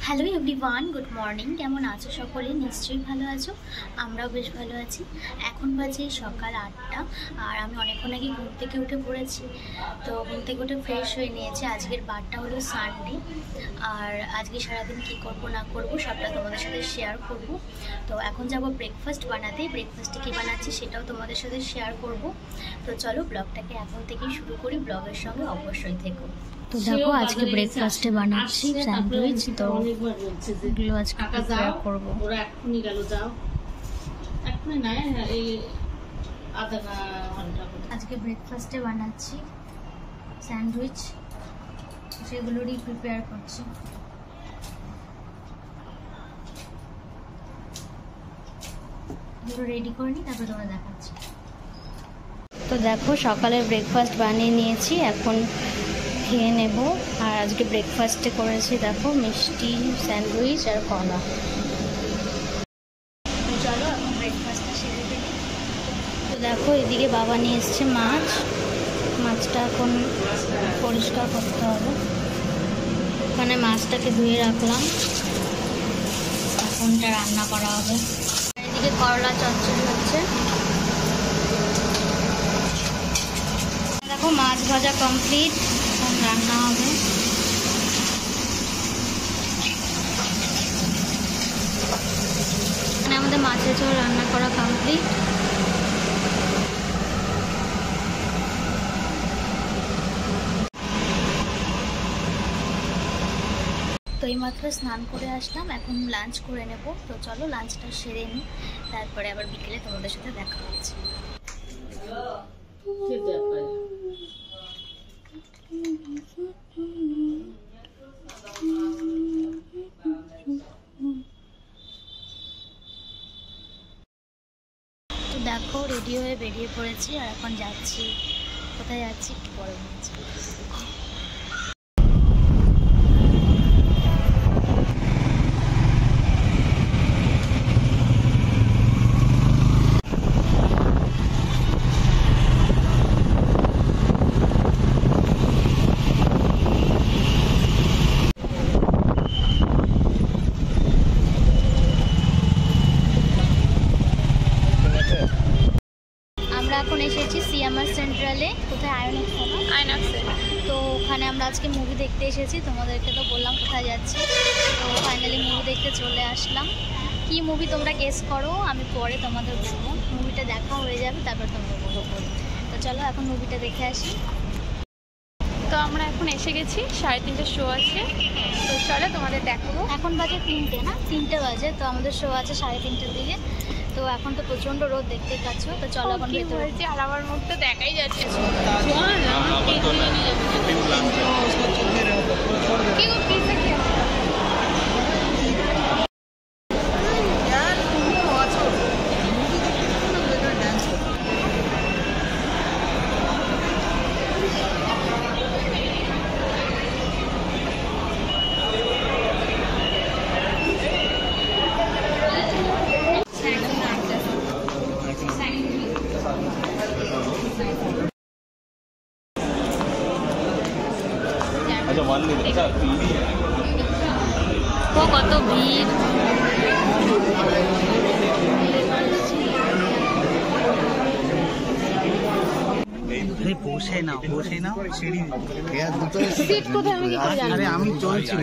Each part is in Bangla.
Hello everyone, good morning. কেমন আছো সকলে? নিশ্চয়ই ভালো আছো, আমরাও বেশ ভালো আছি। এখন বাজে সকাল 8টা আর আমি অনেকক্ষণ আগে ঘুম থেকে উঠে পড়েছি। তো ঘুম থেকে উঠে ফ্রেশ হয়ে নিয়েছি। আজকের বারটা হলো সানডে, আর আজকে সারাদিন কী করব না করব সবটা তোমাদের সাথে শেয়ার করব। তো এখন যাব ব্রেকফাস্ট বানাতে। ব্রেকফাস্টে কী বানাচ্ছি সেটাও তোমাদের সাথে শেয়ার করব। তো চলো ব্লগটাকে এখন থেকেই শুরু করি, ব্লগের সঙ্গে অবশ্যই থেকো। তো দেখো আজকে ব্রেকফাস্টে বানাচ্ছি স্যান্ডউইচ। তো এগুলো আজকে প্রিপেয়ার করব। ওরা এখনই গেল, যাও এখনই না, এই আধা ঘন্টা। আজকে ব্রেকফাস্টে বানাচ্ছি স্যান্ডউইচ, সেগুলোরই প্রিপেয়ার করছি। এগুলো রেডি করে নিই, তারপরে তোমরা দেখাচ্ছি। তো দেখো সকালের ব্রেকফাস্ট বানিয়ে নিয়েছি, এখন খেয়ে নেব। আর আজকে ব্রেকফাস্টে করেছি দেখো মিষ্টি, স্যান্ডউইচ আর কলা। চলো এখন ব্রেকফাস্টটা সেরে ফেলি। তো দেখো এদিকে বাবা নিয়ে এসছে মাছ। মাছটা এখন পরিষ্কার করতে হবে। ওখানে মাছটাকে ধুয়ে রাখলাম, এখনটা রান্না করা হবে। এদিকে করলা চচ্চড়ি হচ্ছে। দেখো মাছ ভাজা কমপ্লিট, এখন রান্না হবে। এখানে আমাদের মাছের ঝোল রান্না করা কমপ্লিট। তো এইমাত্র স্নান করে আসলাম, এখন লাঞ্চ করে নেব। তো চলো লাঞ্চটা সেরে নিই, তারপরে আবার বিকেলে তোমাদের সাথে দেখা হচ্ছে। তো দেখো রেডি হয়ে বেরিয়ে পড়েছি, আর এখন যাচ্ছি। কোথায় যাচ্ছি একটু পরে বলছি। এখন এসেছি সিএমআর সেন্ট্রালে। কোথায়? আয়নক্সে। তো ওখানে আমরা আজকে মুভি দেখতে এসেছি, তোমাদেরকে তো বললাম কোথায় যাচ্ছি। তো ফাইনালি মুভি দেখতে চলে আসলাম। কি মুভি তোমরা গেস করো, আমি পরে তোমাদের বলবো। মুভিটা দেখা হয়ে যাবে, তারপর তোমরা বলবো। তো চলো এখন মুভিটা দেখে আসি। তো আমরা এখন এসে গেছি, 3:30 শো আছে। তো চলো তোমাদের দেখাবো। এখন বাজে 3টে, না 3টে বাজে। তো আমাদের শো আছে 3:30টার দিকে। তো এখন তো প্রচন্ড রোদ দেখতেই পাচ্ছ। তো চলো এখন ভেতরে। আর আমার মুখ তো দেখাই যাচ্ছে। কত ভিড়! বসে নাও সিঁড়ি সিট কোথায় আমি কি করে জানি? আরে আমি চলছি।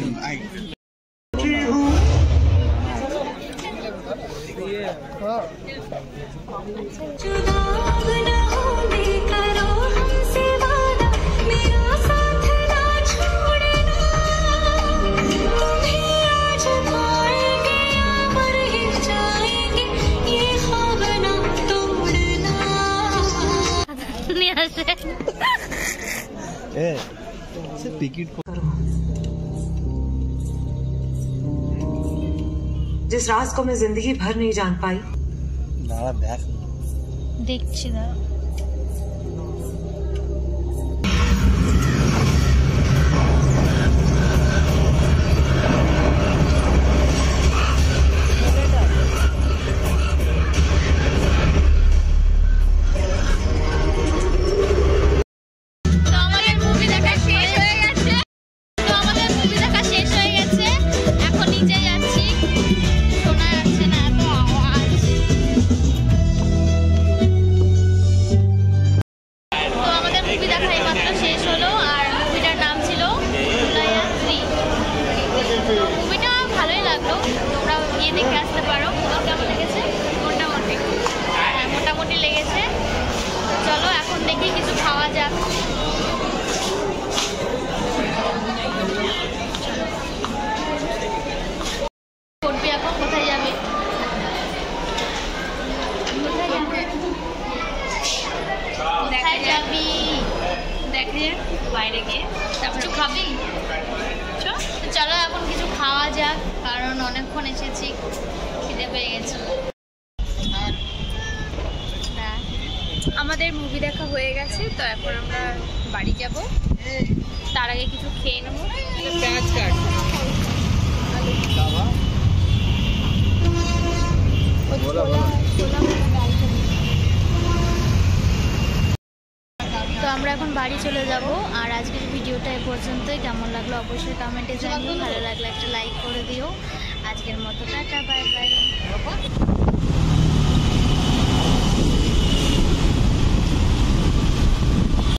जिस राज को मैं जिंदगी भर नहीं जान पाई। দেখছি দাঁড়া। মুভি দেখা শেষ হয়ে গেছে। এখন দেখে আসতে পারো। তোমার কেমন লেগেছে? মোটামুটি, হ্যাঁ মোটামুটি লেগেছে। চলো এখন দেখি কিছু খাওয়া যাক। করবি এখন? কোথায় যাবে? কোথায় যাবি? দেখে বাইরে গিয়ে কিছু খাবি? চলো এখন কিছু খাওয়া যাক, কারণ অনেকক্ষণ এসেছি, খিদে পেয়ে গেছে। আমাদের মুভি দেখা হয়ে গেছে, তো এখন আমরা বাড়ি যাব। তার আগে কিছু খেয়ে নেবো। তো আমরা এখন বাড়ি চলে যাব। আর আজকের ভিডিওটা এ পর্যন্তই। কেমন লাগলো অবশ্যই কমেন্টে জানিও। ভালো লাগলে একটা লাইক করে দিও। আজকের মতো টাটা, বাই বাই।